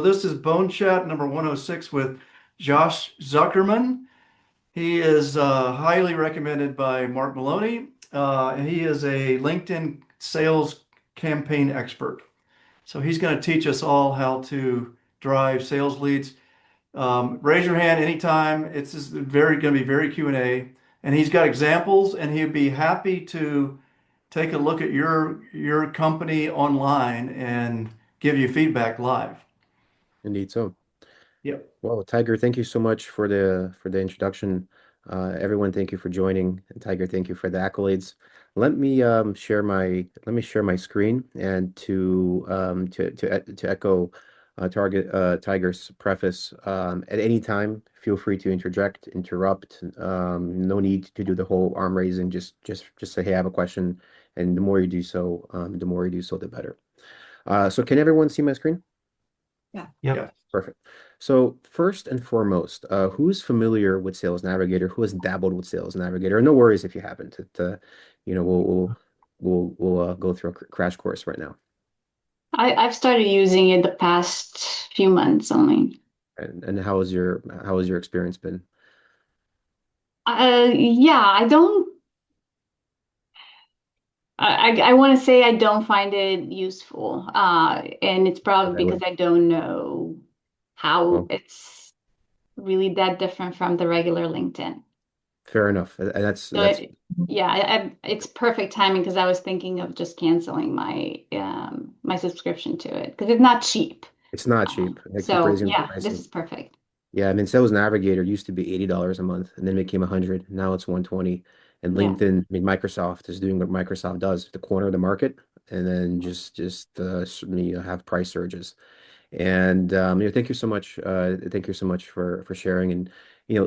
this is BoneChat number 106 with Josh Zukerman. He is highly recommended by Mark Maloney. And he is a LinkedIn sales campaign expert. So he's going to teach us all how to drive sales leads. Raise your hand anytime. It's just very going to be very Q&A. And he's got examples, and he'd be happy to take a look at your company online and give you feedback live. Indeed. So, Yep. well, Tiger, thank you so much for the introduction. Everyone, thank you for joining. And Tiger, thank you for the accolades. Let me share my screen and to echo Tiger's preface. At any time, feel free to interrupt. No need to do the whole arm raising. Just say, hey, I have a question, and the more you do so, the better. So can everyone see my screen? Yeah. Yep. Perfect. So first and foremost, who's familiar with Sales Navigator? Who has dabbled with Sales Navigator? No worries if you haven't. We'll go through a crash course right now. I've started using it the past few months only. And how has your experience been? Yeah, I want to say I don't find it useful. And it's probably Okay, because I don't know how well, it's really that different from the regular LinkedIn. fair enough. And that's So that's yeah, it's perfect timing because I was thinking of just canceling my subscription to it because it's not cheap. it's not cheap. I keep So raising the yeah, this pricing. is perfect. Yeah, I mean, Sales Navigator used to be $80 a month, and then it became 100. Now it's 120. And Yeah. LinkedIn, I mean, Microsoft is doing what Microsoft does, the corner of the market, and then have price surges. And thank you so much. Thank you so much for sharing. And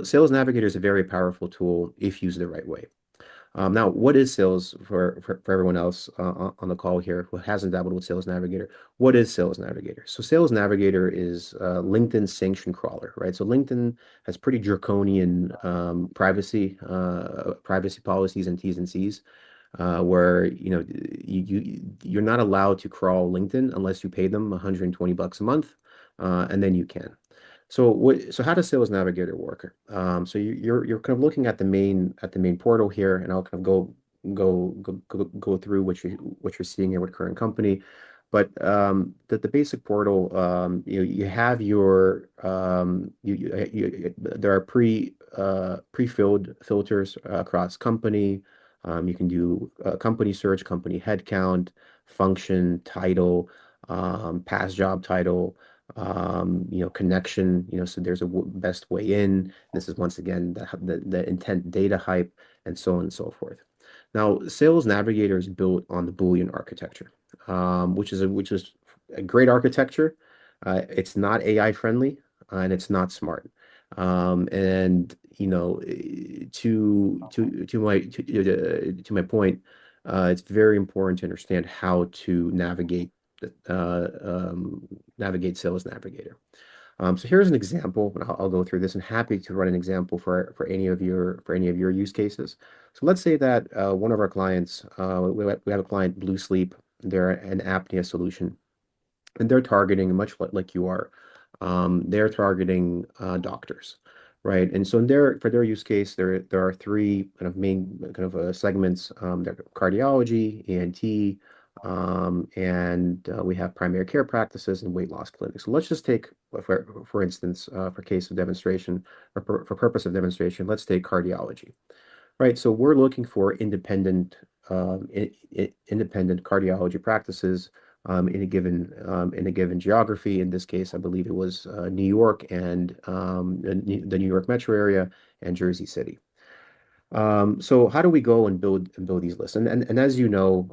Sales Navigator is a very powerful tool if used the right way. Now, what is sales for everyone else on the call here who hasn't dabbled with Sales Navigator? What is Sales Navigator? So Sales Navigator is LinkedIn's sanction crawler, right? So LinkedIn has pretty draconian privacy policies and T's and C's, where you're not allowed to crawl LinkedIn unless you pay them $120 a month, and then you can. So how does Sales Navigator work? So you're kind of looking at the main portal here, and I'll kind of go through what you're seeing here with current company. But the basic portal, you have your there are pre-filled filters across company. You can do company search, company headcount, function, title, past job title, connection, so there's a best way in. This is once again the intent data hype and so on and so forth. Now, Sales Navigator is built on the Boolean architecture, which is a great architecture. It's not AI friendly, and it's not smart. And to my point, it's very important to understand how to navigate Sales Navigator. So here's an example, and I'll go through this. I'm happy to run an example for any of your use cases. So let's say that one of our clients, we have a client, Blue Sleep. They're an apnea solution, and they're targeting much like you are. They're targeting doctors, right? And so for their use case, there are three kind of main kind of segments. They're cardiology, ENT, and we have primary care practices and weight loss clinics. So let's just take, for instance, for case of demonstration, or for purpose of demonstration, let's take cardiology, right? So we're looking for independent cardiology practices in a given geography. In this case, I believe it was New York and the New York metro area and Jersey City. So how do we go and build these lists? And as you know,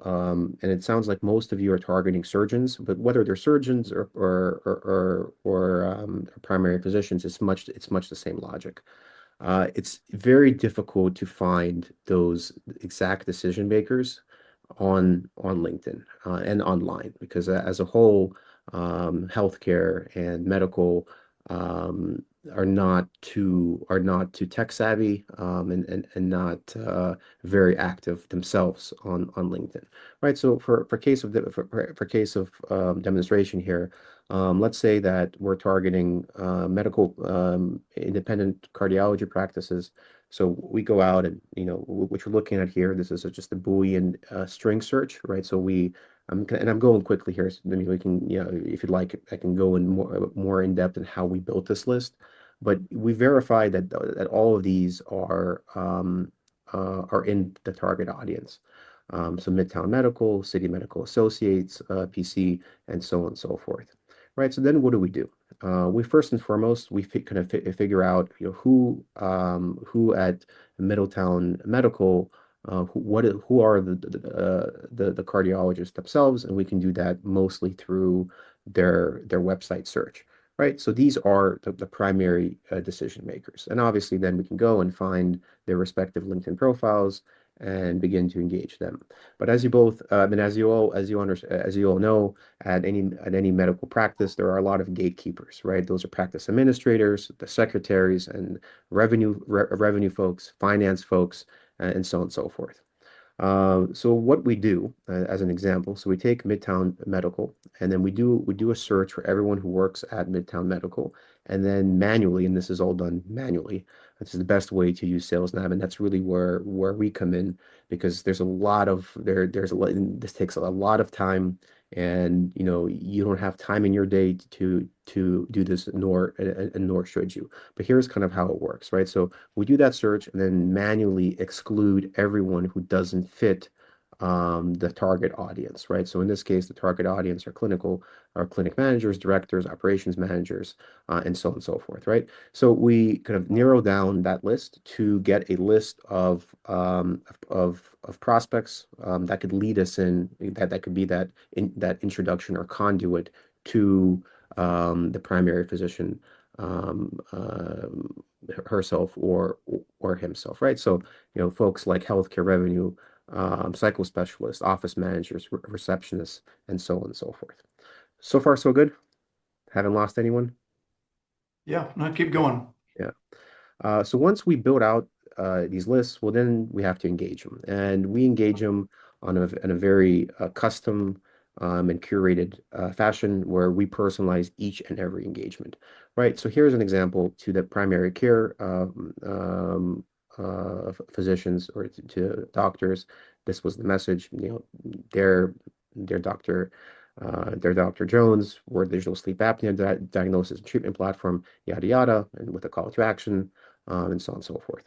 and it sounds like most of you are targeting surgeons, but whether they're surgeons or primary physicians, it's much the same logic. It's very difficult to find those exact decision makers on LinkedIn and online, because as a whole, healthcare and medical are not too tech savvy, and not very active themselves on LinkedIn, right? So for case of demonstration here, let's say that we're targeting medical independent cardiology practices. So we go out and, what you're looking at here, this is just a Boolean string search, right? So I'm going quickly here. So maybe we can, if you'd like, I can go in more in depth in how we built this list. But we verified that all of these are in the target audience. So Midtown Medical, City Medical Associates, PC, and so on and so forth. Right. So then what do? We first and foremost we kind of figure out, who at Middletown Medical, who are the cardiologists themselves, and we can do that mostly through their website search. Right. So these are the primary decision makers. And obviously then we can go and find their respective LinkedIn profiles and begin to engage them. But as you both, and as you all know, at any medical practice, there are a lot of gatekeepers, right? Those are practice administrators, the secretaries, and revenue folks, finance folks, and so on and so forth. So what we do, as an example, so we take Midtown Medical, and then we do a search for everyone who works at Midtown Medical, and then manually, and this is all done manually. This is the best way to use Sales Nav, and that's really where we come in, because this takes a lot of time, and you don't have time in your day to do this, nor should you. But here's kind of how it works, right? So we do that search and then manually exclude everyone who doesn't fit the target audience, right? So in this case, the target audience are clinic managers, directors, operations managers, and so on and so forth, right? So we kind of narrow down that list to get a list of prospects that could lead us in, that could be that introduction or conduit to the primary physician, herself or himself, right? So, folks like healthcare revenue, psycho specialists, office managers, receptionists, and so on and so forth. So far, so good. Haven't lost anyone. Yeah, no, keep going. Yeah. So once we build out these lists, well, then we have to engage them, and we engage them in a very custom and curated fashion, where we personalize each and every engagement. Right. So here's an example to the primary care physicians, or to doctors. This was the message. Their their doctor. Their Dr. Jones, Word Digital Sleep Apnea Diagnosis and Treatment Platform, yada yada, and with a call to action, and so on and so forth.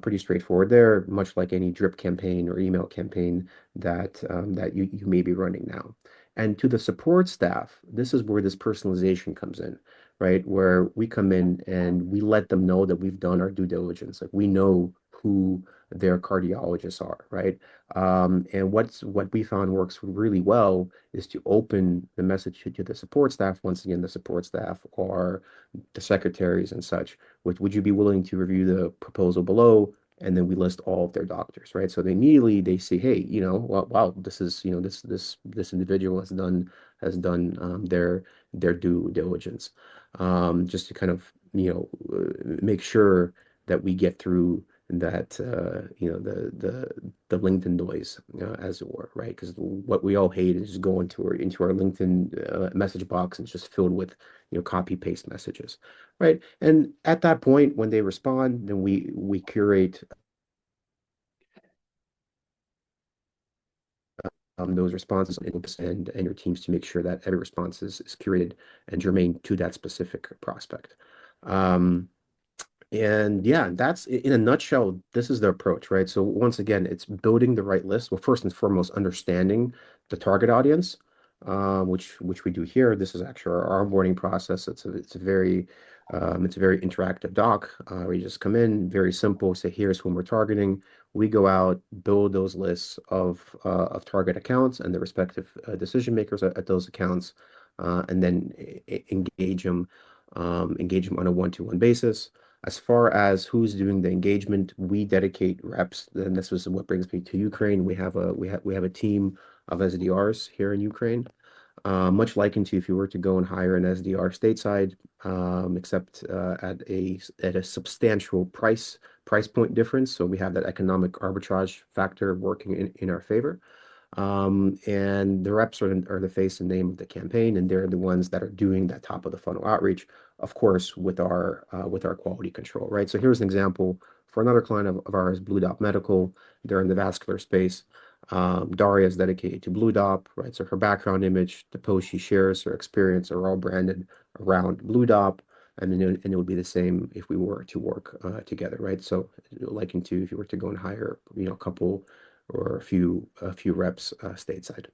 Pretty straightforward there, much like any drip campaign or email campaign that you may be running now. And to the support staff, this is where this personalization comes in, right? Where we come in and we let them know that we've done our due diligence. Like, we know who their cardiologists are, right? And what we found works really well is to open the message to the support staff. Once again, the support staff are the secretaries and such. Would you be willing to review the proposal below? And then we list all of their doctors, right? So they see, hey, wow, this is, this individual has done their due diligence, just to kind of, make sure that we get through that, the LinkedIn noise, as it were, right? Because what we all hate is just going into our LinkedIn message box, and it's just filled with, copy paste messages, right? And at that point, when they respond, then we curate those responses, and your teams, to make sure that every response is curated and germane to that specific prospect. And yeah, that's in a nutshell, this is the approach, right? So once again, it's building the right list. Well, first and foremost, understanding the target audience, which we do here. This is actually our onboarding process. It's a very interactive doc, where you just come in, very simple, say, here's whom we're targeting. We go out, build those lists of target accounts and the respective decision makers at those accounts, and then engage them on a one-to-one basis. As far as who's doing the engagement, we dedicate reps. And this was what brings me to Ukraine. We have a team of SDRs here in Ukraine. much likened to if you were to go and hire an SDR stateside, except at a substantial price point difference. So we have that economic arbitrage factor working in our favor. And the reps are the face and name of the campaign, and they're the ones that are doing that top of the funnel outreach, of course, with our quality control, right? So here's an example for another client of ours, Blue Dot Medical. They're in the vascular space. Daria is dedicated to Blue Dot, right? So her background image, the post she shares, her experience are all branded around Blue Dot. And it would be the same if we were to work together, right? So, likened to if you were to go and hire, a couple or a few reps stateside.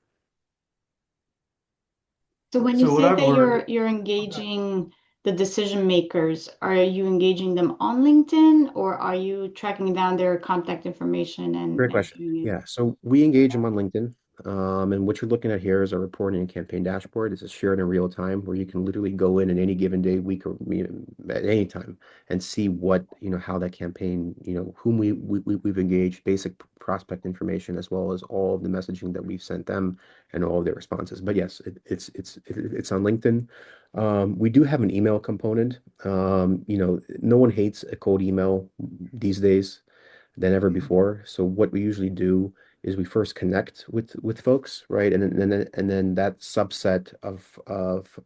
So when you So what say I've that learned, you're engaging the decision makers, are you engaging them on LinkedIn or are you tracking down their contact information Great and question. doing it? Yeah, so we engage them on LinkedIn. And what you're looking at here is a reporting and campaign dashboard. This is shared in real time where you can literally go in any given day, week, or at any time and see what, how that campaign, whom we've engaged, basic prospect information, as well as all of the messaging that we've sent them and all of their responses. But yes, it's on LinkedIn. We do have an email component. No one hates a cold email these days than ever before. So what we usually do is we first connect with folks, right? And then that subset of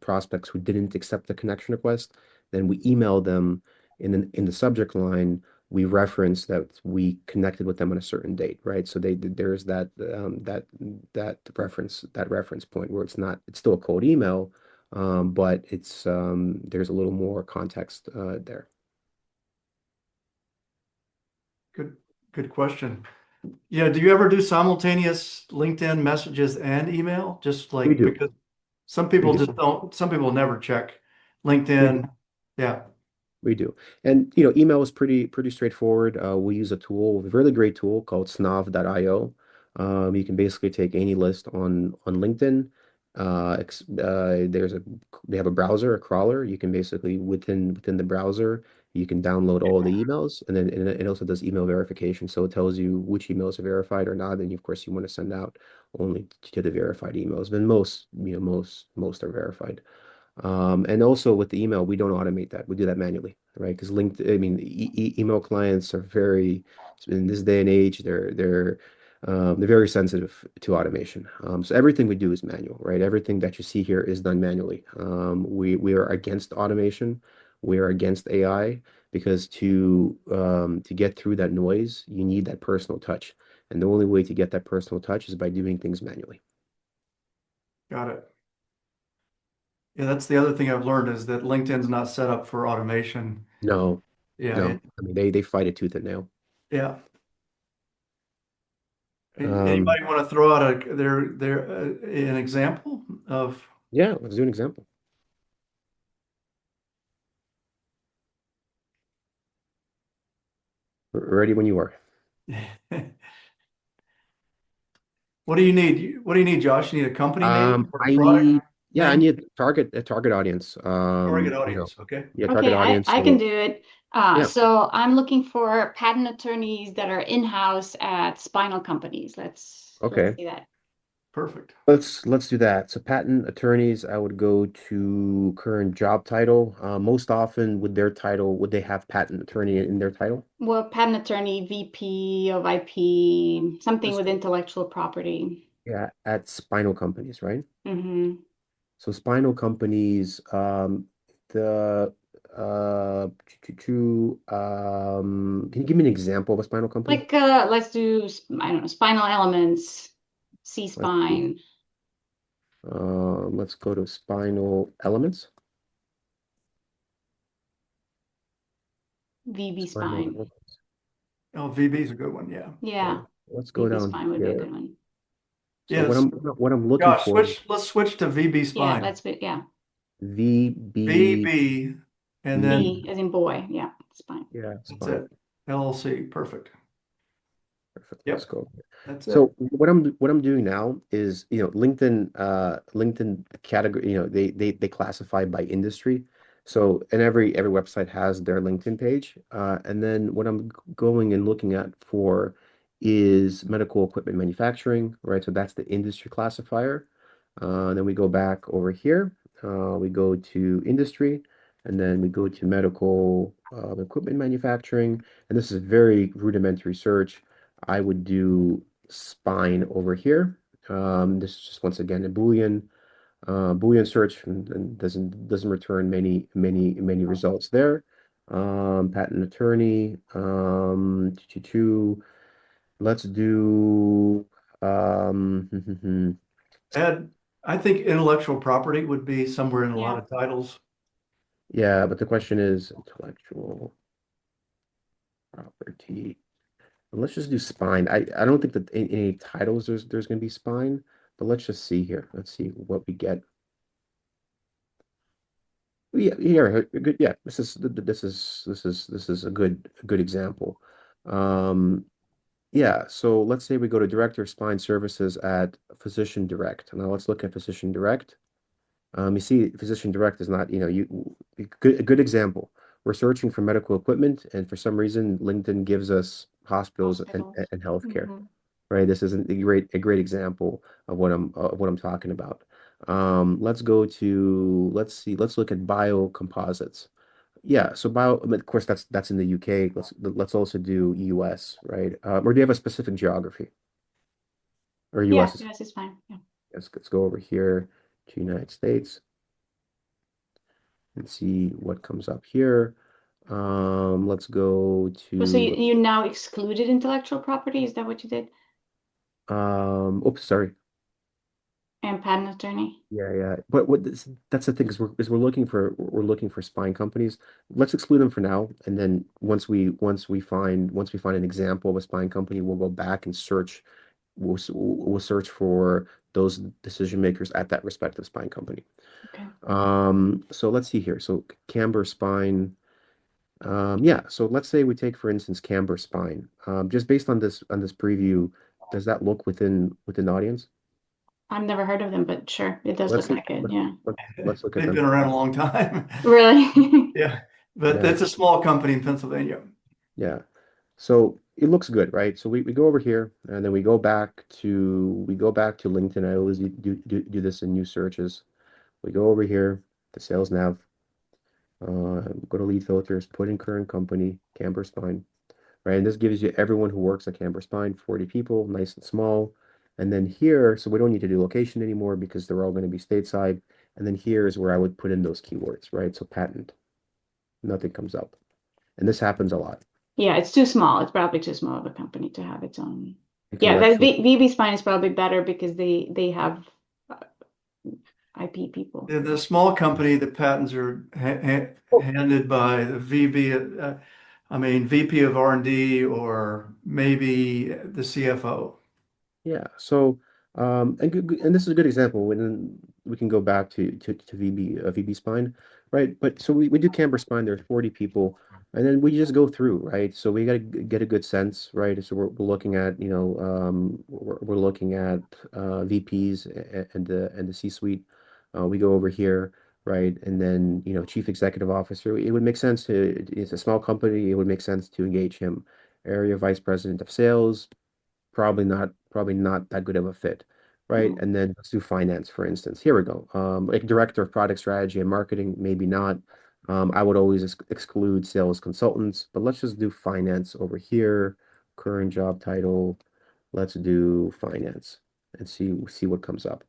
prospects who didn't accept the connection request, then we email them in the subject line. We reference that we connected with them on a certain date, right? So there's that reference point where it's still a cold email, but there's a little more context there. good, good question. Yeah, do you ever do simultaneous LinkedIn messages and email? Just We like do. because some We people do. just don't, some people never check We do. LinkedIn. Yeah. We do. And email is pretty straightforward. We use a really great tool called snav.io. You can basically take any list on LinkedIn. They have a browser, a crawler. You can basically within the browser, you can download all the emails, and then it also does email verification. So it tells you which emails are verified or not. And of course, you want to send out only to the verified emails. But most are verified. And also with the email, we don't automate that. We do that manually, right? Because email clients are in this day and age, they're very sensitive to automation. So everything we do is manual, right? Everything that you see here is done manually. We are against automation. We are against AI because to get through that noise, you need that personal touch. And the only way to get that personal touch is by doing things manually. Got it. Yeah, that's the other thing I've learned is that LinkedIn's not set up for automation. No, Yeah, no. I mean, they fight it tooth and nail. yeah. Um, Anybody want to throw out an example of? yeah, let's do an example. Ready when you are. What do you need? What do you need, Josh? You need a company name or a I product need, yeah, I name? need a target audience. Target audience. Okay. Yeah, target Okay, audience. I can So do it. yeah, So I'm looking for patent attorneys that are in-house at spinal companies. Let's okay. see that. Perfect. Let's do that. So patent attorneys, I would go to current job title. Most often with their title, would they have patent attorney in their title? Well, patent attorney, VP of IP, something Just with intellectual property. Yeah, at spinal companies, right? Hmm. So spinal companies, the can you give me an example of a spinal company? Like, let's do, I don't know, spinal elements, Let's see. C-spine, Let's go to spinal elements. VB Spinal spine. elements. oh, VB is a good one. Yeah. Yeah. Yeah, Let's go VB down spine would be a here. good one. So what Yes. I'm looking Josh, for, let's switch to VB Yeah, spine. yeah. VB, VB and then B as in boy. Yeah, spine. yeah, that's spine. it. LLC. Perfect. Perfect. Let's Yep. go. That's it. So what I'm doing now is, LinkedIn category, they classify by industry. So and every website has their LinkedIn page. And then what I'm going and looking at for is medical equipment manufacturing, right? So that's the industry classifier. Then we go back over here. We go to industry, and then we go to medical equipment manufacturing. And this is a very rudimentary search. I would do spine over here. This is just once again a Boolean search and doesn't return many results there. Patent attorney. Let's do And I think intellectual property would be somewhere in a lot Yeah. of titles. yeah, but the question is intellectual property. Let's just do spine. I don't think that in any titles there's going to be spine, but let's just see here. Let's see what we get. Yeah, yeah, good. Yeah, this is a good example. Um, yeah, so let's say we go to Director of Spine Services at Physician Direct. Now let's look at Physician Direct. You see, Physician Direct is not, a good example. We're searching for medical equipment, and for some reason, LinkedIn gives us hospitals and, Hospitals. and healthcare, Hmm. right? This is a great example of what I'm talking about. Let's go to let's look at biocomposites. Yeah, so I mean, of course that's in the UK. Let's also do US, right? Or do you have a specific geography or Yeah, US is yes, it's fine. Yeah. let's go over here to United States and see what comes up here. Let's go Oh, so you, to you now excluded intellectual property? Is that what you did? oops, sorry. And patent attorney? Yeah, yeah. But that's the thing is we're looking for spine companies. Let's exclude them for now, and then once we find an example of a spine company, we'll go back and search. We'll search for those decision makers at that respective spine company. Okay. So let's see here. So Camber Spine. Yeah. So let's say we take for instance Camber Spine. Just based on this preview, does that look within the audience? I've never heard of them, but sure, it does Let's look like it. Yeah. let's look at They've them. been around a long time. Really? Yeah, but Yeah, it's a small company in Pennsylvania. yeah. So it looks good, right? So we go over here and then we go back to LinkedIn. I always do this in new searches. We go over here to Sales Nav, go to lead filters, put in current company, Camber Spine, right? And this gives you everyone who works at Camber Spine, 40 people, nice and small. And then here, so we don't need to do location anymore because they're all going to be stateside. And then here is where I would put in those keywords, right? So patent, nothing comes up. And this happens a lot. Yeah, it's too small. It's probably too small of a company to have its own. Yeah, that Intellectual. VB Spine is probably better because they have uh, IP people. The small company, the patents are handed by the VP, I mean VP of R&D or maybe the CFO. Yeah. So, and this is a good example when we can go back to VB spine, right? But so we do camber spine. There's 40 people, and then we just go through, right? So we got to get a good sense, right? So we're looking at, we're looking at VPs and the C-suite. We go over here, right? And then, chief executive officer. It would make sense to. It's a small company. It would make sense to engage him. Area vice president of sales, probably not that good of a fit, right? Mm. And then let's do finance, for instance. Here we go. Like director of product strategy and marketing, maybe not. I would always exclude sales consultants, but let's just do finance over here. Current job title. Let's do finance and see what comes up.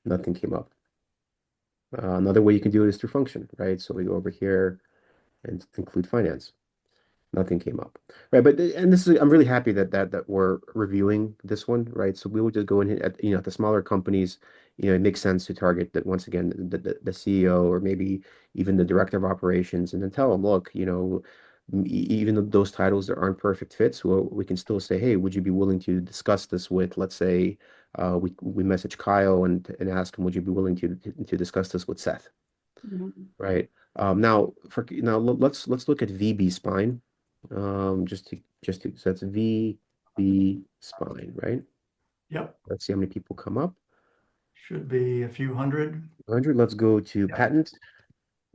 Nothing came up. Another way you can do it is through function, right? So we go over here and include finance. Nothing came up, right? But and this is I'm really happy that we're reviewing this one, right? So we will just go in at the smaller companies, it makes sense to target that once again the CEO or maybe even the director of operations, and then tell them, look, even though those titles aren't perfect fits, we can still say, hey, would you be willing to discuss this with, let's say, we message Kyle and ask him, would you be willing to discuss this with Seth, Mhm. right? Now let's look at VB spine. So that's VB spine, right? Yep, Let's see how many people come up. should be a few hundred. 100. Let's go to Yep. patent.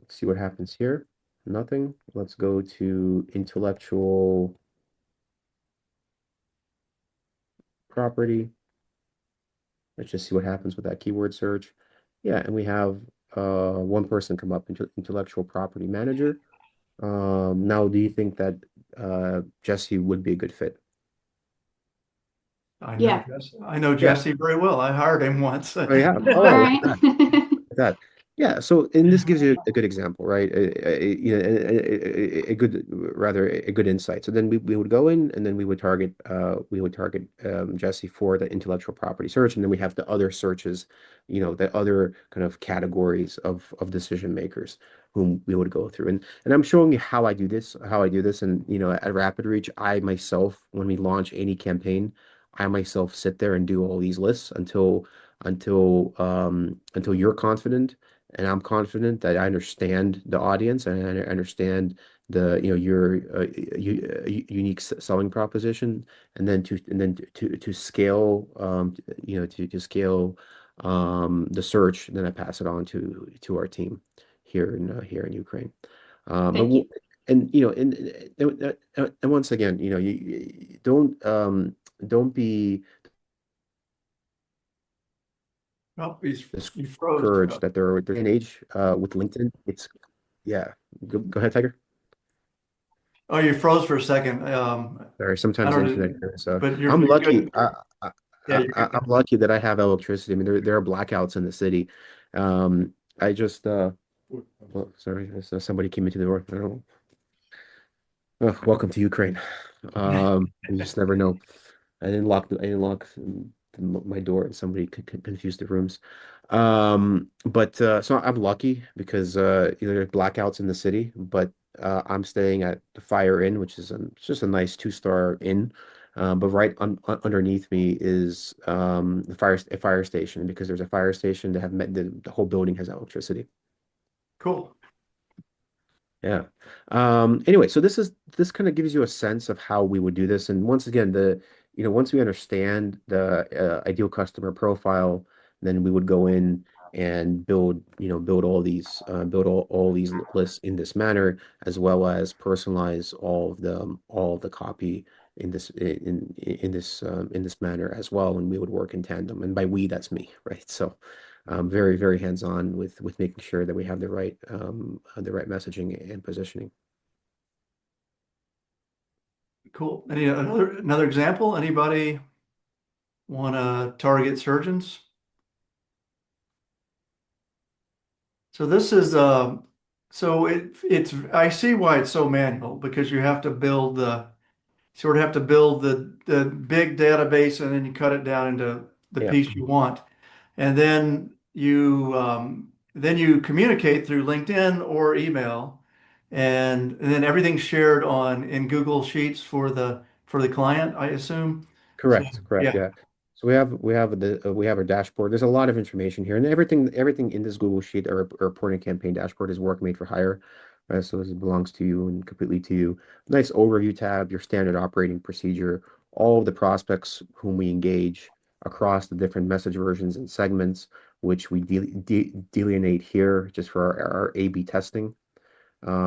Let's see what happens here. Nothing. Let's go to intellectual property. Let's just see what happens with that keyword search. Yeah, and we have one person come up into intellectual property manager. Now, do you think that Jesse would be a good fit? Yeah. I know Yeah. Jesse very well. I hired him once. Oh, yeah. All Oh, look right. at that. Yeah. So, and this gives you a good example, right? A good, rather a good insight. So then we would go in and then we would target Jesse for the intellectual property search, and then we have the other searches, the other kind of categories of decision makers whom we would go through. And I'm showing you how I do this, and at Rapid Reach, I myself, when we launch any campaign, I myself sit there and do all these lists until you're confident and I'm confident that I understand the audience and I understand your unique selling proposition, and then to scale to scale the search, then I pass it on to our team here in Ukraine. But Thank you. and and once again, you don't be Oh, you froze. discouraged that they're in age with LinkedIn. It's yeah. Go ahead, Tiger. Oh, you froze for a second. Sorry, I sometimes the don't internet know, goes. but I'm you're lucky. good. Yeah, you're I'm good. lucky that I have electricity. I mean, there are blackouts in the city. I just well, sorry, somebody came into the door. I don't know. Oh, welcome to Ukraine. You just never know. I didn't lock my door, and somebody could confuse the rooms. But so I'm lucky because there are blackouts in the city, but I'm staying at the Fire Inn, which is it's just a nice two-star inn. But right underneath me is a fire station, because there's a fire station that have met the whole building has electricity. Cool. Yeah. Anyway, so this kind of gives you a sense of how we would do this. And once again, once we understand the ideal customer profile, then we would go in and build all these lists in this manner, as well as personalize all of the copy in this manner as well. And we would work in tandem. And by we, that's me, right? So very, very hands-on with making sure that we have the right messaging and positioning. Cool. Another example? Anybody want to target surgeons? So this is so it's I see why it's so manual, because you have to build the big database, and then you cut it down into the Yeah, piece you want. And then you communicate through LinkedIn or email, and then everything's shared on in Google Sheets for the client, I assume. So correct. yeah, Yeah. So we have our dashboard. There's a lot of information here, and everything in this Google Sheet or reporting campaign dashboard is work made for hire. Right? So this belongs to you and completely to you. Nice overview tab, your standard operating procedure, all of the prospects whom we engage across the different message versions and segments, which we delineate here just for our A/B testing.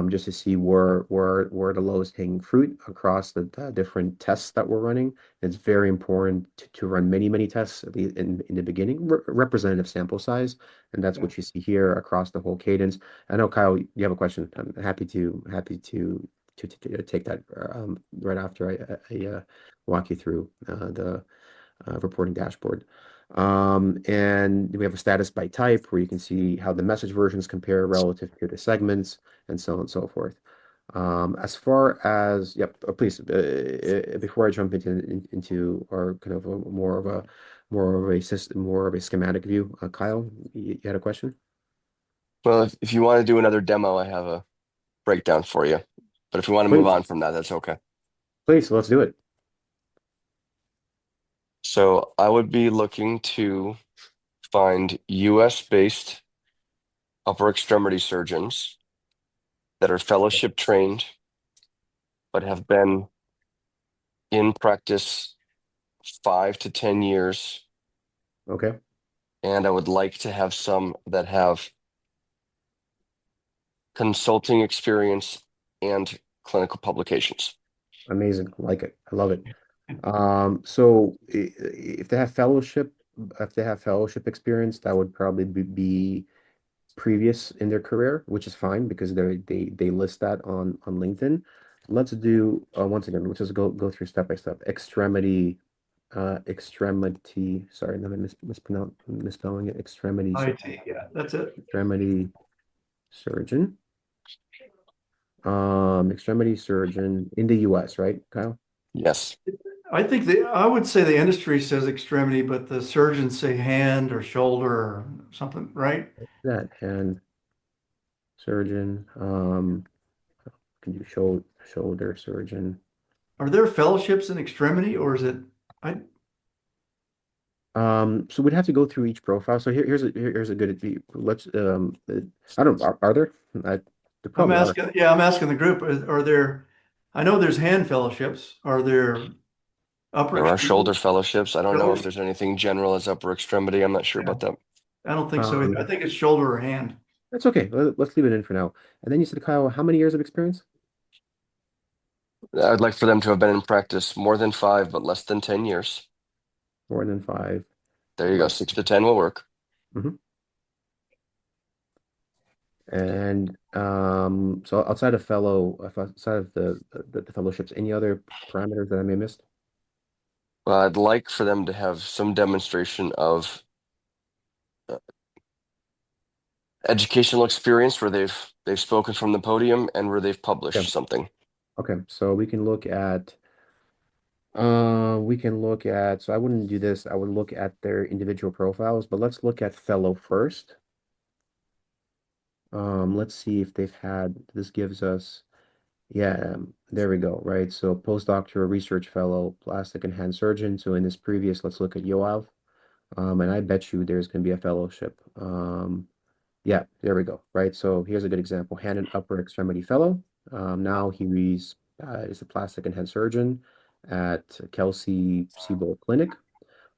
Just to see where the lowest hanging fruit across the different tests that we're running. It's very important to run many tests in the beginning, representative sample size, and that's yeah. what you see here across the whole cadence. I know, Kyle, you have a question. I'm happy to take that right after I walk you through the reporting dashboard. And we have a status by type where you can see how the message versions compare relative to the segments and so on and so forth. As far as, yep, please, before I jump into our kind of more of a schematic view, Kyle, you had a question? Well, if you want to do another demo, I have a breakdown for you. But if you want to move Please, on from that, that's okay. let's do it. So I would be looking to find US-based upper extremity surgeons that are fellowship trained, but have been in practice 5 to 10 years. Okay, And I would like to have some that have consulting experience and clinical publications. amazing. I like it. I love it. So if they have fellowship fellowship experience, that would probably be previous in their career, which is fine because they list that on LinkedIn. Let's do once again, let's just go through step by step. Extremity. Sorry, I'm misspelling it. IT, yeah, that's it. Extremity surgeon. Extremity surgeon in the U.S., right, Kyle? Yes. I would say the industry says extremity, but the surgeons say hand or shoulder or something, right? That hand surgeon. Can you shoulder surgeon? Are there fellowships in extremity, or is it? I So we'd have to go through each profile. So here's a good let's I don't are there? There I'm probably are. asking. Yeah, I'm asking the group. Are there? I know there's hand fellowships. Are there upper There are shoulder extremity? fellowships. I don't know if Shoulder? there's anything general as upper extremity. I'm not sure Yeah, about that. I don't think so either. I Um, think it's shoulder or hand. that's okay. Let's leave it in for now. And then you said, Kyle, how many years of experience? I'd like for them to have been in practice more than 5, but less than 10 years. More than 5. There you go. Less. 6 to 10 will work. Mhm. And so outside of the fellowships, any other parameters that I may have missed? I'd like for them to have some demonstration of educational experience where they've spoken from the podium and where they've Okay. published something. Okay. So we can look at, so I wouldn't do this. I would look at their individual profiles, but let's look at fellow first. Let's see if they've had, this gives us, yeah, there we go, right? So postdoctoral research fellow, plastic and hand surgeon. So in this previous, let's look at Yoav. And I bet you there's going to be a fellowship. Yeah, there we go, right? So here's a good example, hand and upper extremity fellow. Now he's is a plastic and hand surgeon at Kelsey Siebel Clinic.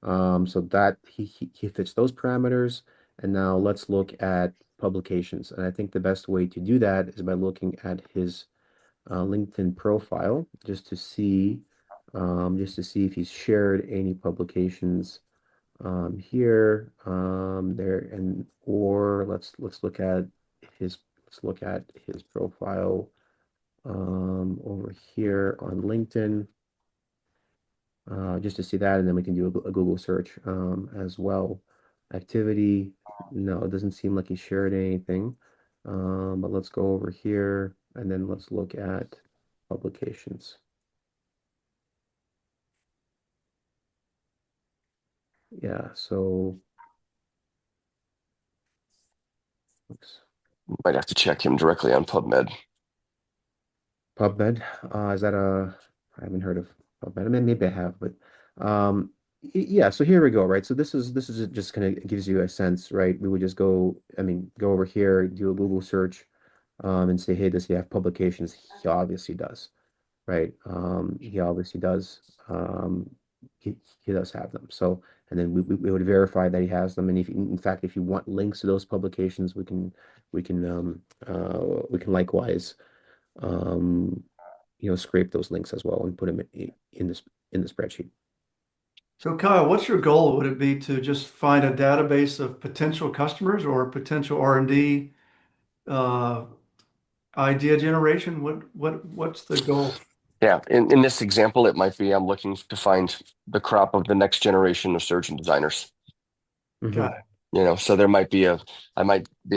So that he fits those parameters. And now let's look at publications. And I think the best way to do that is by looking at his LinkedIn profile just to see if he's shared any publications here, there, and or let's look at his profile over here on LinkedIn. Just to see that, and then we can do a Google search as well. Activity, no, it doesn't seem like he shared anything. But let's go over here and then let's look at publications. Yeah, so oops. Might have to check him directly on PubMed. PubMed, is that I haven't heard of PubMed. I mean, maybe I have, but yeah. So here we go, right? So this is just kind of gives you a sense, right? We would just go, I mean, go over here, do a Google search, and say, hey, does he have publications? He obviously does, right? He obviously does. He does have them. So, and then we would verify that he has them. And if in fact, if you want links to those publications, we can likewise scrape those links as well and put them in the spreadsheet. So Kyle, what's your goal? Would it be to just find a database of potential customers or potential R&D uh, idea generation? What's the goal? Yeah, in this example, it might be I'm looking to find the crop of the next generation of surgeon designers. Mhm. Got it. So I might be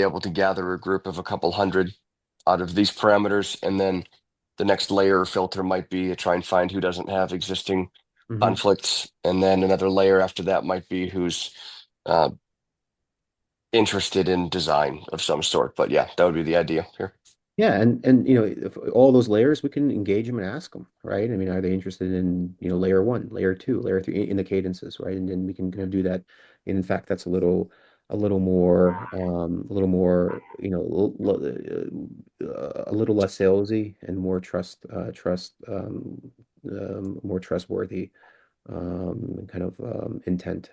able to gather a group of a couple hundred out of these parameters, and then the next layer or filter might be to try and find who doesn't have existing Mhm. conflicts, and then another layer after that might be who's uh, interested in design of some sort. But yeah, that would be the idea here. Yeah, and if all those layers, we can engage them and ask them, right? I mean, are they interested in layer 1, layer 2, layer 3 in the cadences, right? And then we can kind of do that. And in fact, that's a little more, a little less salesy and more trustworthy kind of intent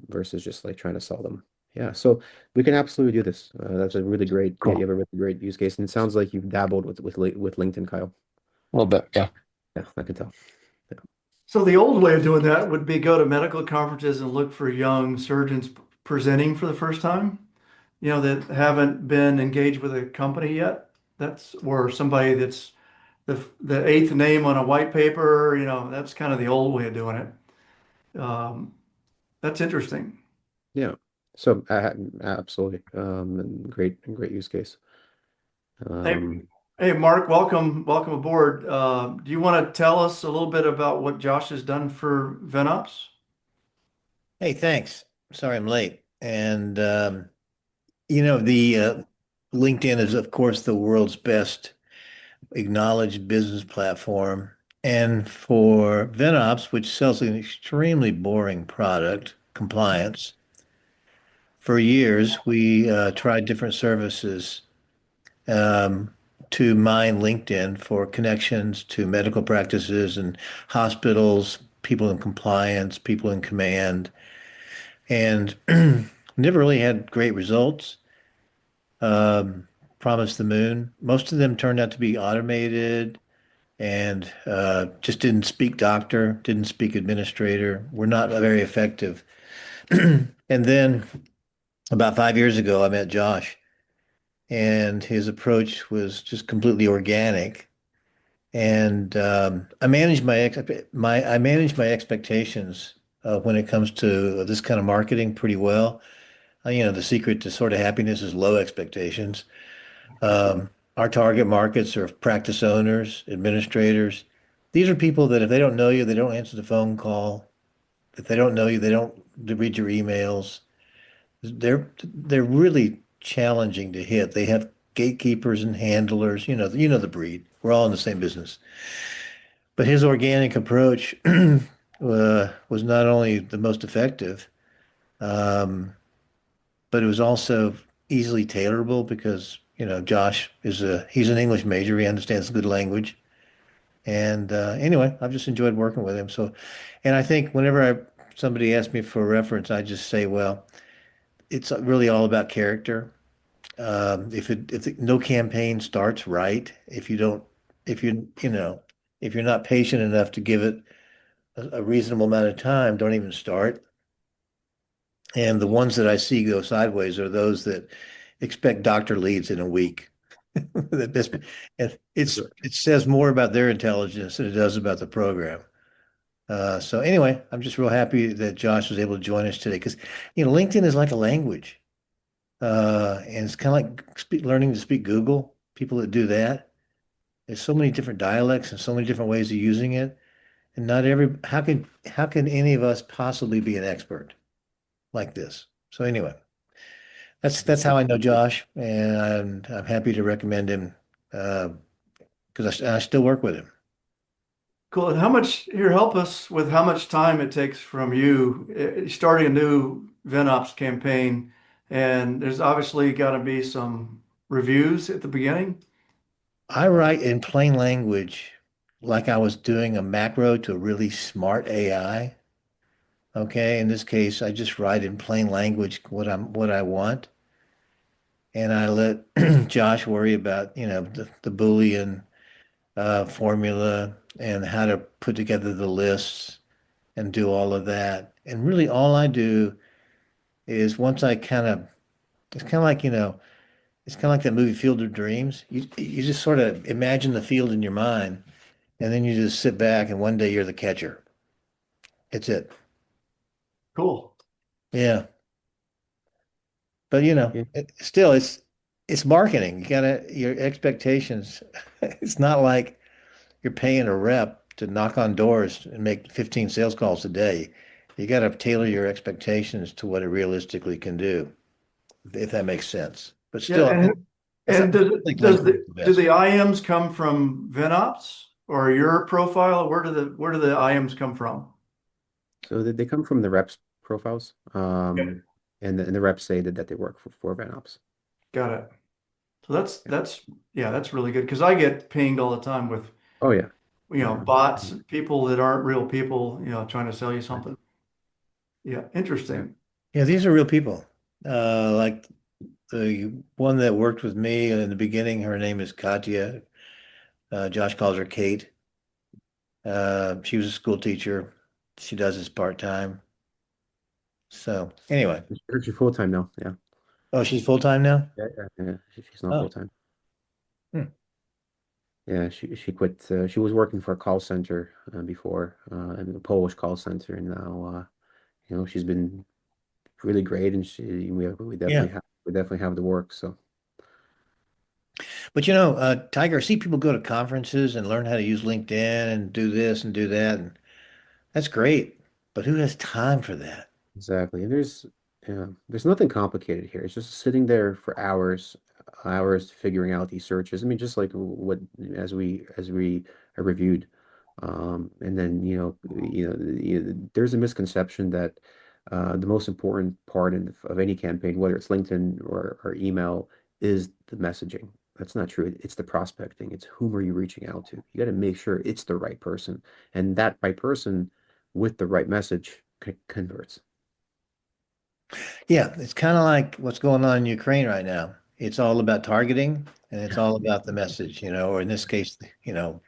versus just like trying to sell them. Yeah, so we can absolutely do this. That's a really great, yeah, you Cool. have a really great use case, and it sounds like you've dabbled with LinkedIn, Kyle. A little bit, yeah. Yeah, I can tell. Yeah. So the old way of doing that would be go to medical conferences and look for young surgeons presenting for the first time, that haven't been engaged with a company yet. That's or somebody that's the eighth name on a white paper, that's kind of the old way of doing it. That's interesting. Yeah. So absolutely, great use case. Hey, Um, hey, Mark, welcome aboard. Do you want to tell us a little bit about what Josh has done for Venops? Hey, thanks. Sorry I'm late. And the LinkedIn is, of course, the world's best acknowledged business platform. And for Venops, which sells an extremely boring product, compliance, for years we tried different services um, to mine LinkedIn for connections to medical practices and hospitals, people in compliance, people in command, and never really had great results. Um, Promised the moon. Most of them turned out to be automated and just didn't speak doctor, didn't speak administrator, were not very effective. And then about 5 years ago, I met Josh, and his approach was just completely organic. And I manage my expectations when it comes to this kind of marketing pretty well. The secret to sort of happiness is low expectations. Our target markets are practice owners, administrators. These are people that if they don't know you, they don't answer the phone call. If they don't know you, they don't read your emails. They're really challenging to hit. They have gatekeepers and handlers. You know the breed. We're all in the same business. But his organic approach was not only the most effective, um, but it was also easily tailorable because Josh he's an English major. He understands good language, and anyway, I've just enjoyed working with him. So, and I think whenever somebody asks me for a reference, I just say, well, it's really all about character. No campaign starts right, if you don't, if if you're not patient enough to give it a reasonable amount of time, don't even start. And the ones that I see go sideways are those that expect doctor leads in a week. That this, and it says more about their intelligence than it does about the program. So anyway, I'm just real happy that Josh was able to join us today because LinkedIn is like a language, and it's kind of like learning to speak Google. People that do that, there's so many different dialects and so many different ways of using it, and not every how can any of us possibly be an expert like this? So anyway. That's how I know Josh, and I'm happy to recommend him because I still work with him. Cool. And help us with how much time it takes from you starting a new VenOps campaign. And there's obviously got to be some reviews at the beginning. I write in plain language like I was doing a macro to a really smart AI. Okay, in this case, I just write in plain language what I want, and I let Josh worry about the Boolean formula and how to put together the lists and do all of that. And really, all I do is once I kind of, it's kind of like, it's kind of like that movie Field of Dreams. You just sort of imagine the field in your mind, and then you just sit back, and one day you're the catcher. It's it. Cool. Yeah. But yeah. still, it's marketing. You gotta your expectations. It's not like you're paying a rep to knock on doors and make 15 sales calls a day. You got to tailor your expectations to what it realistically can do, if that makes sense. But Yeah. still, And like does LinkedIn is the do best. the IMs come from VenOps or your profile? Where do the IMs come from? So they come from the reps profiles, Okay. and the reps say that they work for VenOps. Got it. So that's really good because I get pinged all the time with Oh yeah, bots, people that aren't real people, trying to sell you right. something. Yeah, Yeah. interesting. Yeah, these are real people. Like the one that worked with me in the beginning, her name is Katya. Josh calls her Kate. She was a school teacher. She does this part-time. So anyway, She's full-time now. Yeah. oh, she's full-time now? Yeah. She's not Oh, full-time. hmm. Yeah, she quit. She was working for a call center before, and a Polish call center, and now she's been really great, and Yeah. we definitely have the work. So But Tiger, I see people go to conferences and learn how to use LinkedIn and do this and do that, and that's great. But who has time for that? exactly, and there's nothing complicated here. It's just sitting there for hours figuring out these searches. I mean, just like what as we reviewed, and then there's a misconception that the most important part of any campaign, whether it's LinkedIn or email, is the messaging. That's not true. It's the prospecting. It's whom are you reaching out to? You got to make sure it's the right person, and that right person with the right message converts. Yeah, it's kind of like what's going on in Ukraine right now. It's all about targeting and it's all about the message, or in this case,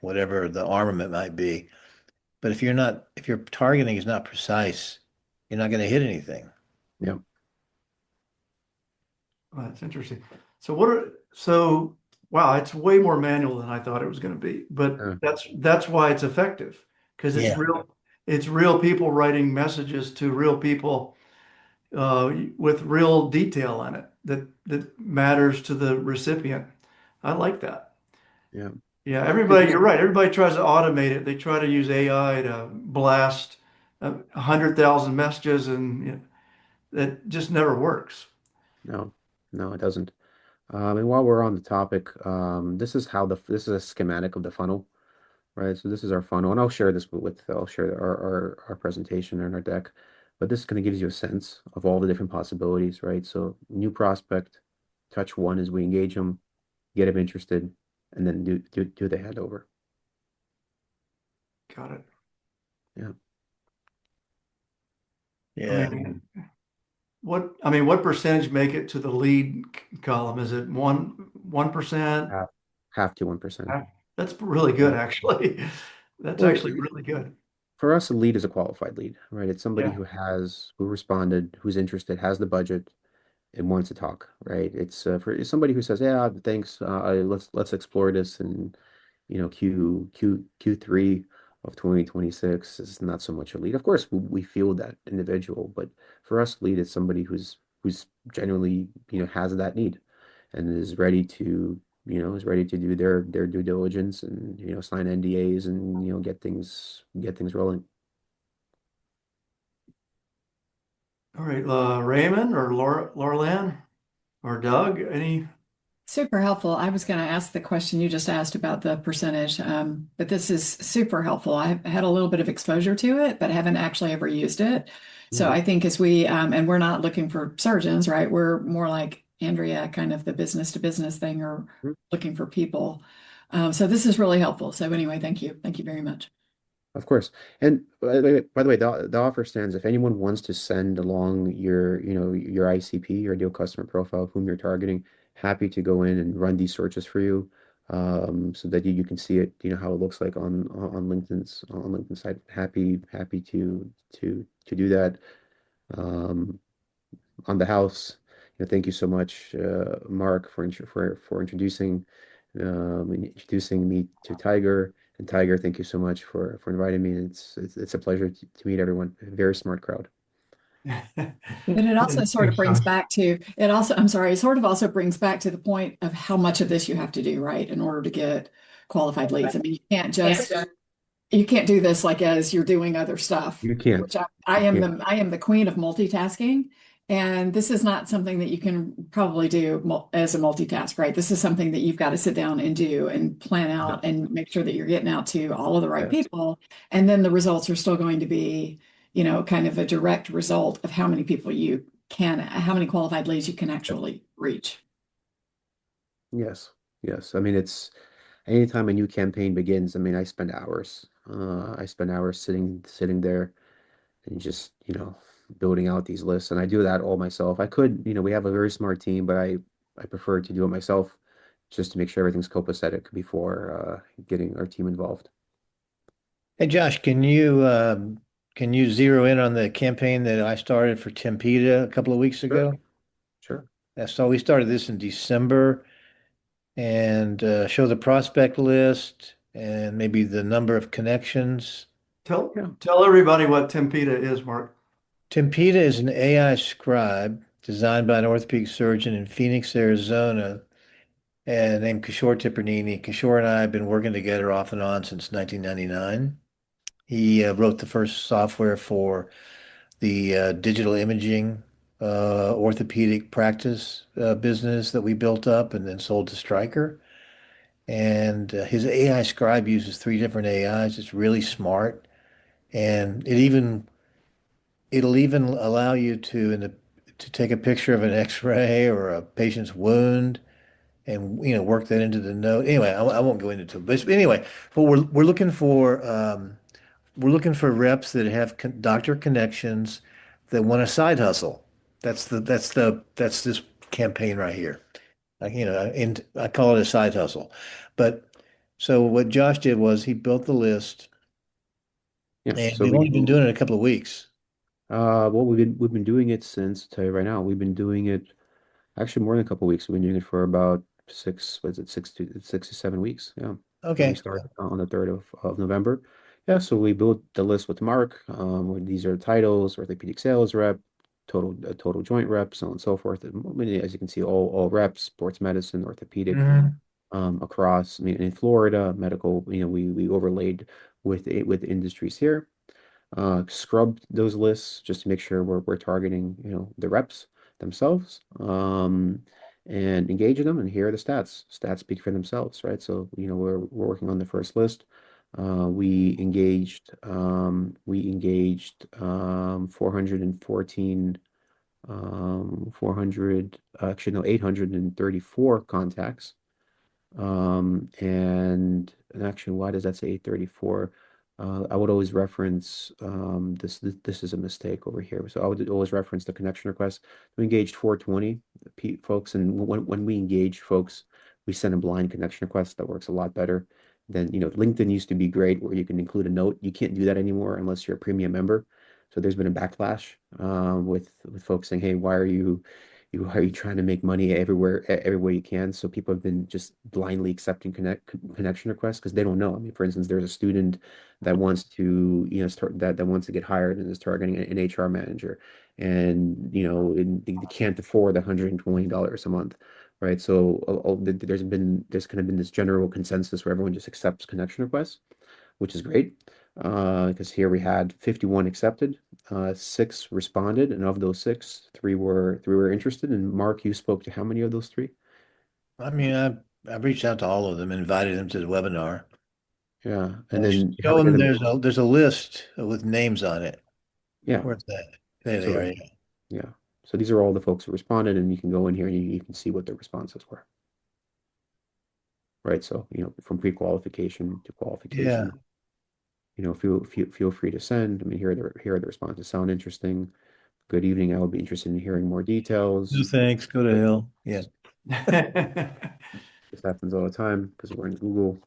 whatever the armament might be. But if your targeting is not precise, you're not going to hit anything. Yeah. Oh, that's interesting. So wow, it's way more manual than I thought it was going to be, but Uh, that's why it's effective because Yeah. it's real people writing messages to real people with real detail in it that matters to the recipient. I like that. yeah. Yeah, It- you're right. Everybody tries to automate it. They try to use AI to blast 100,000 messages, and that just never works. no, no, it doesn't. And while we're on the topic, this is a schematic of the funnel, right? So this is our funnel, and I'll share our presentation and our deck, but this kind of gives you a sense of all the different possibilities, right? So new prospect, touch one is we engage them, get them interested, and then do the handover. Got it. Yeah. I Yeah. mean, what percentage make it to the lead column? Is it 1%? Half, half to 1%. That's really good, actually. That's Well, actually really good. for us, a lead is a qualified lead, right? It's somebody Yeah. who responded, who's interested, has the budget, and wants to talk, right? It's somebody who says, "Yeah, thanks. Let's explore this." And Q3 of 2026 is not so much a lead. Of course, we feel that individual, but for us, lead is somebody who's genuinely has that need and is ready to do their due diligence and sign NDAs and get things rolling. All right, Raymond or Laura Lan or Doug, any? Super helpful. I was going to ask the question you just asked about the percentage, but this is super helpful. I've had a little bit of exposure to it, but haven't actually ever used it. So Mhm. I think and we're not looking for surgeons, right? We're more like Andrea, kind of the business to business thing, or looking for people. So this is really helpful. So anyway, thank you. Thank you very much. Of course. And by the way, the offer stands if anyone wants to send along your ICP, your ideal customer profile, whom you're targeting, happy to go in and run these searches for you, so that you can see it, how it looks like on LinkedIn's site. Happy to do that. Um, on the house. Thank you so much, Mark, for introducing me to Tiger. And Tiger, thank you so much for inviting me. It's a pleasure to meet everyone. A very smart crowd. But it also sort of Thanks, brings Josh. back to it also, I'm sorry, it sort of also brings back to the point of how much of this you have to do, right, in order to get qualified leads. I mean, you can't do this like as you're doing other stuff, You can't. which I You am can't. I am the queen of multitasking. And this is not something that you can probably do as a multitask, right? This is something that you've got to sit down and do and plan out and make sure that you're getting out to all of the right Yes. people. And then the results are still going to be, kind of a direct result of how many people how many qualified leads you can actually reach. Yes. Yes. I mean, it's anytime a new campaign begins, I mean, I spend hours. I spend hours sitting there and just building out these lists, and I do that all myself. I could, we have a very smart team, but I prefer to do it myself just to make sure everything's copacetic before getting our team involved. Hey Josh, can you zero in on the campaign that I started for Tempeda a couple of weeks Sure. ago? Sure. So we started this in December and show the prospect list and maybe the number of connections. Tell Yeah. tell everybody what Tempeda is, Mark. Tempeda is an AI scribe designed by an orthopedic surgeon in Phoenix, Arizona, named Kishore Tipernini. Kishore and I have been working together off and on since 1999. He wrote the first software for the digital imaging orthopedic practice business that we built up and then sold to Stryker. And his AI scribe uses three different AIs. It's really smart, and it'll even allow you to take a picture of an X-ray or a patient's wound and work that into the note. Anyway, I won't go into it, but anyway, but we're looking for reps that have doctor connections that want a side hustle. That's this campaign right here. And I call it a side hustle. But so what Josh did was he built the list, Yeah. and So we've we only been doing it a couple of weeks. well we've been doing it since, I'll tell you right now, we've been doing it actually more than a couple of weeks. We've been doing it for about what is it, 6 to 7 weeks. Yeah. We Okay. start on the 3rd of November. Yeah, so we built the list with Mark. These are titles: orthopedic sales rep, total joint rep, so on and so forth. And, I mean, as you can see, all reps, sports medicine, orthopedic, Mhm. across. I mean, in Florida, medical. We overlaid with industries here. Scrubbed those lists just to make sure we're targeting, the reps themselves, and engaging them. And here are the stats. Stats speak for themselves, right? So, we're working on the first list. We engaged 414, 400, actually no, 834 contacts. And actually, why does that say 834? I would always reference, this is a mistake over here. So I would always reference the connection request. We engaged 420 folks, and when we engage folks, we send a blind connection request that works a lot better than, LinkedIn used to be great where you can include a note. You can't do that anymore unless you're a premium member. So there's been a backlash, with folks saying, "Hey, why are you trying to make money everywhere you can?" So people have been just blindly accepting connection requests because they don't know. I mean, for instance, there's a student that wants to, start that wants to get hired and is targeting an HR manager, and they can't afford $120 a month, right? So there's kind of been this general consensus where everyone just accepts connection requests, which is great. Because here we had 51 accepted, six responded, and of those six, three were interested. And Mark, you spoke to how many of those three? I mean, I've reached out to all of them, invited them to the webinar. Yeah, and then how Show many of them them? there's a list with names on it. Yeah, Where's that? There they so are. Yeah. yeah, so these are all the folks who responded, and you can go in here and you can see what their responses were, right? So from pre-qualification to Yeah. qualification, feel free to send. I mean, here are the responses. Sound interesting? Good evening. I would be interested in hearing more No details. thanks. Go to hell. Yeah. This happens all the time because we're in Google.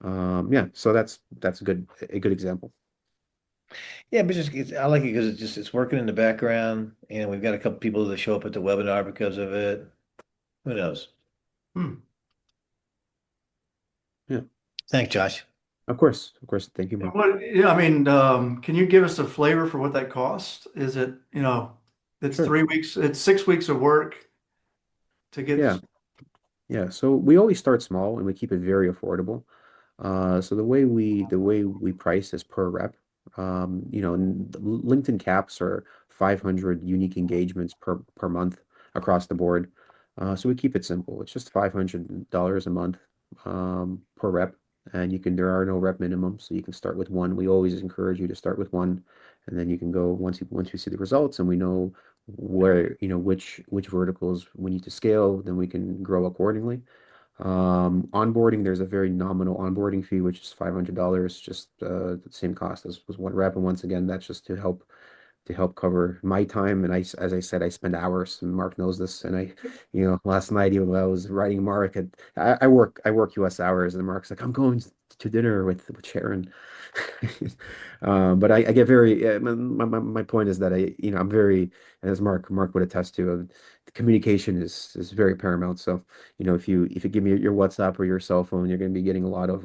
Yeah, so that's a good example. Yeah, but I like it because it's working in the background, and we've got a couple people that show up at the webinar because of it. Who knows? Hmm. Yeah, Thanks, Josh. of course, of course. Thank you, Mark. Yeah, I mean, can you give us a flavor for what that costs? Is it, it's Sure. 3 weeks, it's 6 weeks of work to get. Yeah, yeah. So we always start small and we keep it very affordable. So the way we price is per rep. And the LinkedIn caps are 500 unique engagements per month across the board. So we keep it simple. It's just $500 a month, per rep, and there are no rep minimums, so you can start with one. We always encourage you to start with one, and then you can go once we see the results and we know where which verticals we need to scale, then we can grow accordingly. Onboarding, there's a very nominal onboarding fee, which is $500, just the same cost as was one rep. And once again, that's just to help to help cover my time. And as I said, I spend hours, and Mark knows this. And last night, even when I was writing Mark, I work US hours, and Mark's like, I'm going to dinner with Sharon. But I get very, my point is that I'm very, and as Mark would attest to, communication is very paramount. So, if you give me your WhatsApp or your cell phone, you're going to be getting a lot of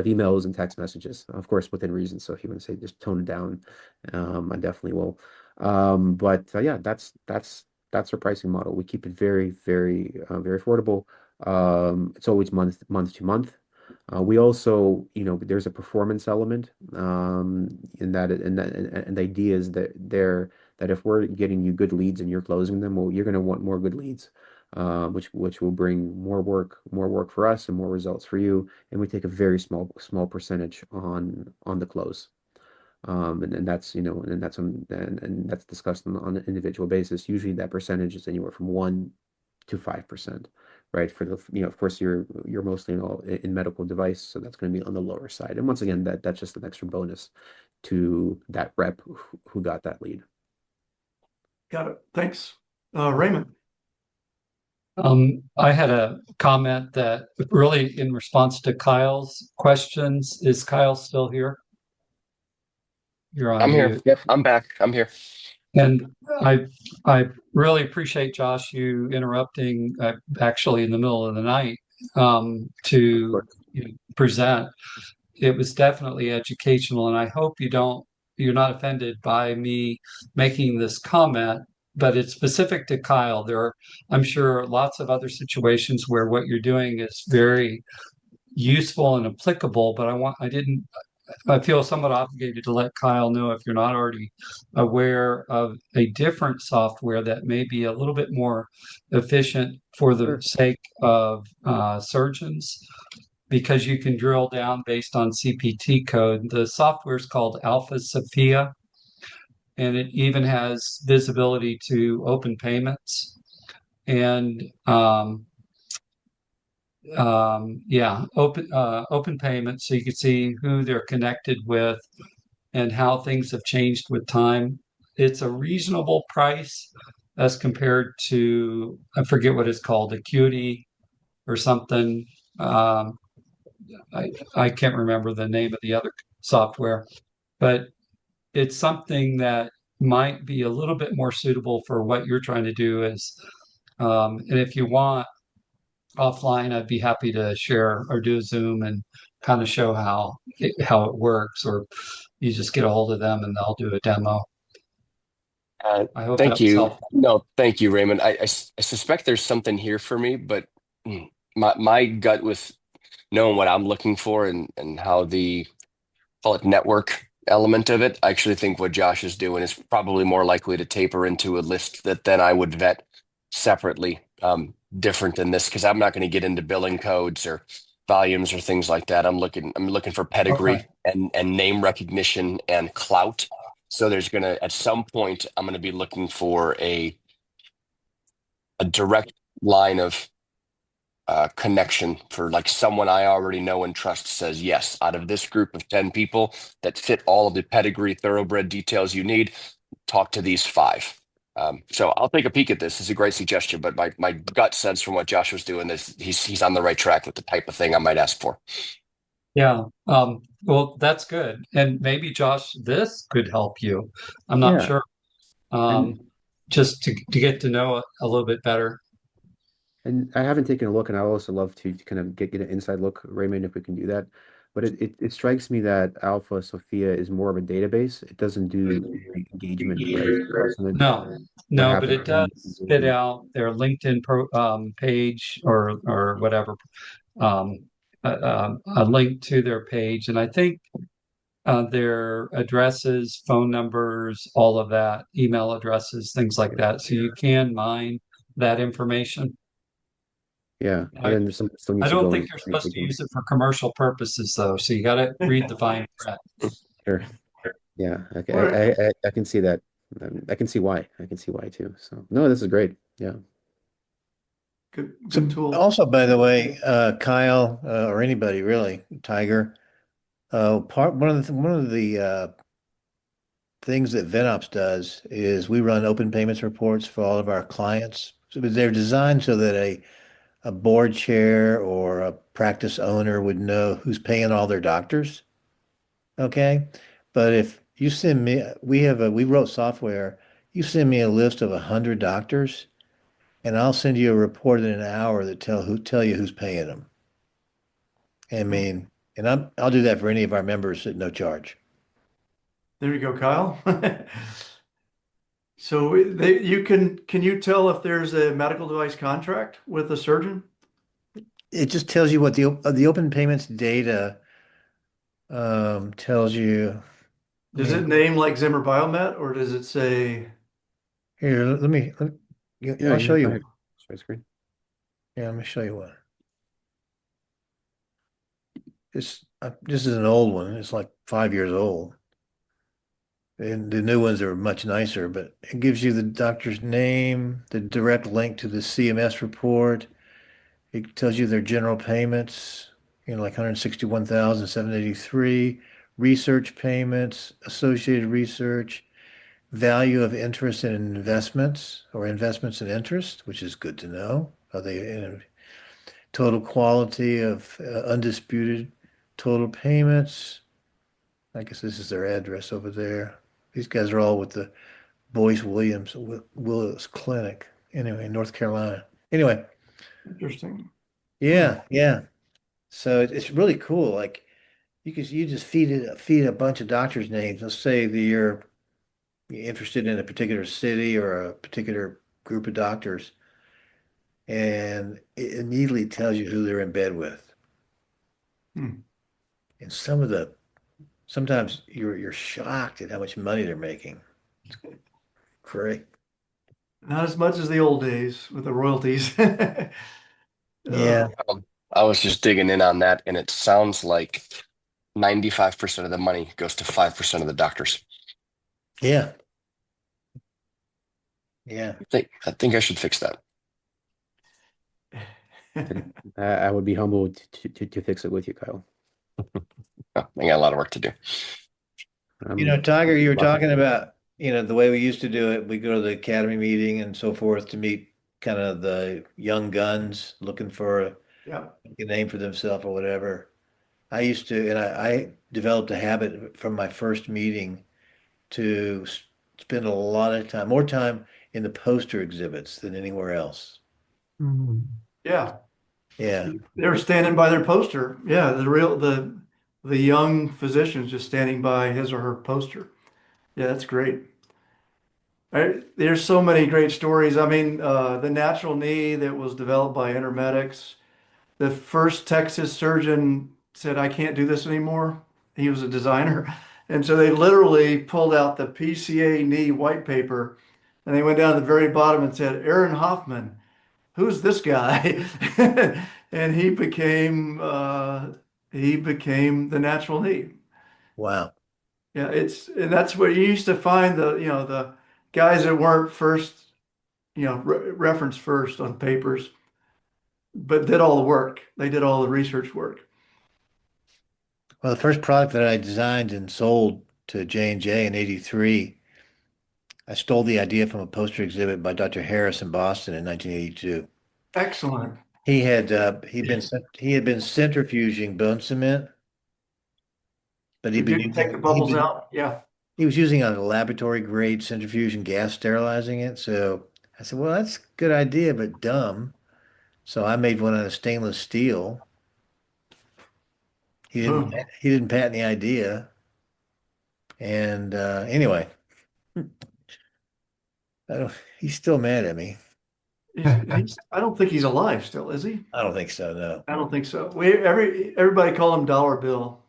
emails and text messages, of course, within reason. So if you want to say just tone it down, I definitely will. But yeah, that's our pricing model. We keep it very, very, very affordable. It's always month to month. We also, there's a performance element, in that, and the idea is that if we're getting you good leads and you're closing them, well, you're going to want more good leads, which will bring more work for us and more results for you. And we take a very small percentage on the close. And that's, and that's discussed on an individual basis. Usually that percentage is anywhere from 1 to 5%, right? For the, of course, you're mostly in medical device, so that's going to be on the lower side. And once again, that's just an extra bonus to that rep who got that lead. Got it. Thanks. Raymond. I had a comment that really in response to Kyle's questions. Is Kyle still here? You're on I'm here. mute. Yep, I'm back. I'm here. And I really appreciate, Josh, you interrupting actually in the middle of the night to present. It was definitely educational, and I hope you're not offended by me making this comment, but it's specific to Kyle. There are, I'm sure, lots of other situations where what you're doing is very useful and applicable, but I feel somewhat obligated to let Kyle know, if you're not already aware, of a different software that may be a little bit more efficient for the Sure. sake of surgeons, because you can drill down based on CPT code. The software is called Alpha Sophia, and it even has visibility to open payments. And open payments, so you can see who they're connected with and how things have changed with time. It's a reasonable price as compared to, I forget what it's called, Acuity or something. I can't remember the name of the other software, but it's something that might be a little bit more suitable for what you're trying to do. And if you want, offline, I'd be happy to share or do a Zoom and kind of show how it works, or you just get a hold of them and they'll do a demo. I hope Thank that was you. helpful. No, thank you, Raymond. I suspect there's something here for me, but my gut with knowing what I'm looking for and how the, call it, network element of it, I actually think what Josh is doing is probably more likely to taper into a list that then I would vet separately, different than this, because I'm not going to get into billing codes or volumes or things like that. I'm looking for pedigree and name recognition and clout. So there's at some point, I'm going to be looking for a direct line of connection for, like, someone I already know and trust says, yes, out of this group of 10 people that fit all of the pedigree thoroughbred details you need, talk to these 5. So I'll take a peek at this. It's a great suggestion, but my gut sense from what Josh was doing is he's on the right track with the type of thing I might ask for. Yeah. Well, that's good. And maybe, Josh, this could help you. I'm not sure. Just to get to know a little bit better. And I haven't taken a look, and I also love to kind of get an inside look, Raymond, if we can do that. But it strikes me that Alpha Sophia is more of a database. It doesn't do engagement, right? No, but it does spit out their LinkedIn page or whatever, a link to their page, and I think their addresses, phone numbers, all of that, email addresses, things like that. So you can mine that information. Yeah, and then there's still I needs to don't go think in. you're supposed to use it for commercial purposes, though. So you got to read the fine print. Sure. Yeah, okay. Right. I can see that. I can see why. I can see why too. So no, this is great. Yeah. Good tool. Also, by the way, Kyle, or anybody really, Tiger, One of the things that Venops does is we run open payments reports for all of our clients. So they're designed so that a board chair or a practice owner would know who's paying all their doctors. Okay. But if you send me, we wrote software, you send me a list of 100 doctors, and I'll send you a report in an hour that tell you who's paying them. I mean, and I'll do that for any of our members at no charge. There you go, Kyle. So can you tell if there's a medical device contract with a surgeon? It just tells you what the open payments data tells you. Does it name like Zimmer Biomet or does it say Here, Yeah, I'll show go you. ahead. Share screen. Yeah, let me show you one. This is an old one. It's like 5 years old. And the new ones are much nicer, but it gives you the doctor's name, the direct link to the CMS report. It tells you their general payments, like 161,783, research payments, associated research, value of interest in investments or investments in interest, which is good to know. Are they in total quality of undisputed total payments? I guess this is their address over there. These guys are all with the Boyce Willis Clinic. Anyway, North Carolina. Anyway, interesting? yeah. So it's really cool. Like you just feed a bunch of doctors' names. Let's say that you're interested in a particular city or a particular group of doctors, and it immediately tells you who they're in bed with. Hmm. And sometimes you're shocked at how much money they're making. It's great. Not as much as the old days with the royalties. Yeah. I was just digging in on that, and it sounds like 95% of the money goes to 5% of the doctors. Yeah. Yeah. I think I should fix that. I would be humbled to fix it with you, Kyle. Oh, I got a lot of work to do. Tiger, you were Welcome. talking about, the way we used to do it. We go to the academy meeting and so forth to meet kind of the young guns looking for a Yeah. name for themselves or whatever. I used to, and I developed a habit from my first meeting to spend a lot of time, more time in the poster exhibits than anywhere else. Yeah. Yeah. They were standing by their poster. Yeah, the young physician's just standing by his or her poster. Yeah, that's great. There's so many great stories. I mean, the natural knee that was developed by Intermedics. The first Texas surgeon said, "I can't do this anymore." He was a designer. And so they literally pulled out the PCA knee white paper and they went down to the very bottom and said, "Aaron Hoffman, who's this guy?" And he became the natural knee. Wow. Yeah, and that's where you used to find the guys that weren't first, referenced first on papers, but did all the work. They did all the research work. Well, the first product that I designed and sold to J&J in '83, I stole the idea from a poster exhibit by Dr. Harris in Boston in 1982. Excellent. He had been centrifuging bone cement, but You didn't take the bubbles out. Yeah. he was using a laboratory grade centrifuge and gas sterilizing it. So I said, well, that's a good idea, but dumb. So I made one out of stainless steel. He didn't Boom. he didn't patent the idea. And anyway, he's still mad at me. I don't think he's alive still, is he? I don't think so, no. I don't think so. Everybody call him Dollar Bill.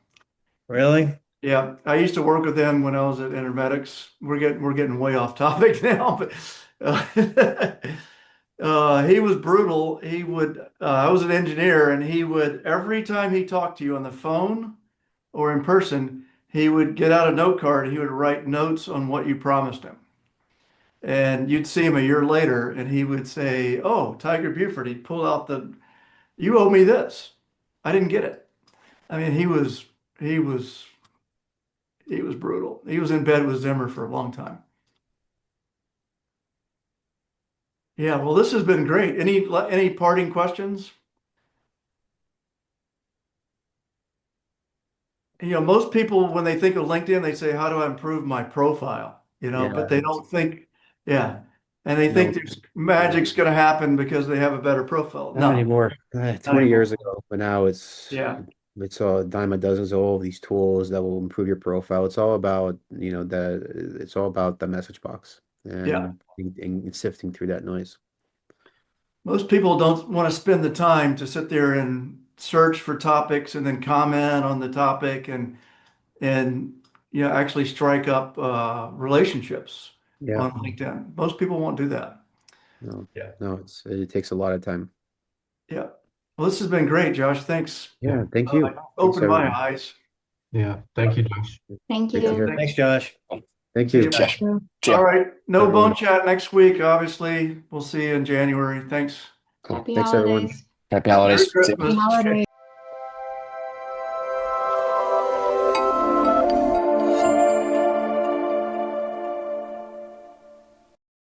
Really? Yeah, I used to work with him when I was at Intermedics. We're getting way off topic now, but he was brutal. I was an engineer, and he would every time he talked to you on the phone or in person, he would get out a note card. He would write notes on what you promised him, and you'd see him a year later, and he would say, "Oh, Tiger Buford," he'd pull out "You owe me this. I didn't get it." I mean, he was brutal. He was in bed with Zimmer for a long time. Yeah, well, this has been great. Any parting questions? Most people, when they think of LinkedIn, they say, how do I improve my profile? But they don't think, yeah. And they think there's magic's going to happen because they have a better profile. Not No, anymore. 20 years ago, but now it's yeah, a dime a dozen of all these tools that will improve your profile. It's all about, it's all about the message box yeah. and sifting through that noise. Most people don't want to spend the time to sit there and search for topics and then comment on the topic and actually strike up relationships Yeah. on LinkedIn. Most people won't do that. No, Yeah. no, it takes a lot of time. Yeah. Well, this has been great, Josh. Thanks. Yeah, thank you. Opened my everyone. eyes. Yeah. Thank you, Josh. Thank Great to you. hear. Thanks, Josh. Thank See you. you. Josh. See ya. All right. No Everyone. bone chat next week, obviously. We'll see you in January. Thanks. Happy Thanks, everyone. holidays. Happy Merry holidays. See ya. Christmas. Holiday.